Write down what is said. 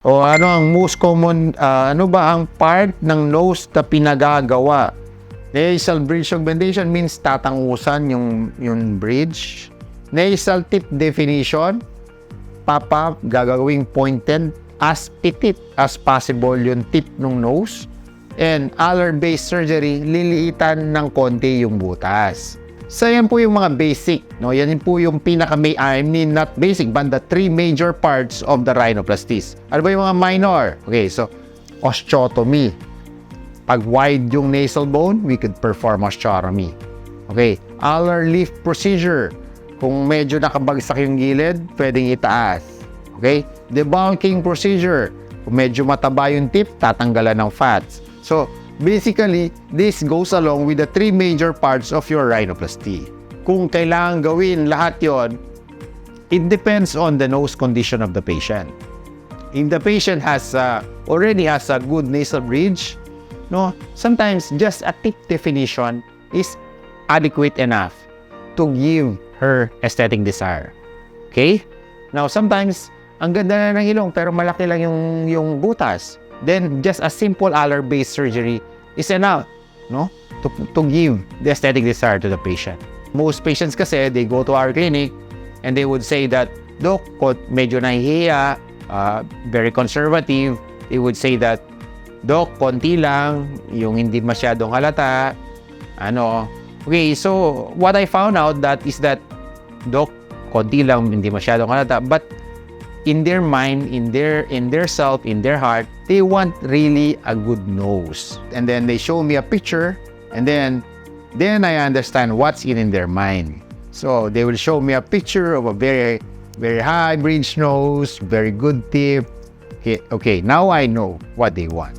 O ano ang most common, ano ba ang part ng nose na pinagagawa? Nasal bridge augmentation means tatangusan yung bridge. Nasal tip definition, pop-up, gagawing pointed as petit as possible yung tip ng nose. And Aller-based surgery, liliitan ng konti yung butas. So yan po yung mga basic, no? Yan po yung I mean not basic, but the three major parts of the rhinoplasties. Ano ba yung mga minor? Okay, so osteotomy. Pag wide yung nasal bone, we could perform osteotomy. Okay, Aller lift procedure. Kung medyo nakabagsak yung gilid, pwedeng itaas. Okay, debulking procedure. Kung medyo mataba yung tip, tatanggalan ng fats. So, basically, this goes along with the three major parts of your rhinoplasty. Kung kailangan gawin lahat yon, it depends on the nose condition of the patient. If the patient already has a good nasal bridge, no, sometimes just a tip definition is adequate enough to give her aesthetic desire. Okay? Now, sometimes, ang ganda na ng ilong pero malaki lang yung butas. Then, just a simple Aller-based surgery is enough, no, to give the aesthetic desire to the patient. Most patients kasi, they go to our clinic and they would say that, Doc, medyo nahihiya, very conservative. They would say that, Doc, konti lang, yung hindi masyadong halata. Okay, so what I found out is that, Doc, konti lang, hindi masyadong halata, but in their mind, in their self, in their heart, they want really a good nose. And then they show me a picture, and then I understand what's in their mind. So they will show me a picture of a very, very high bridge nose, very good tip. Okay, now I know what they want.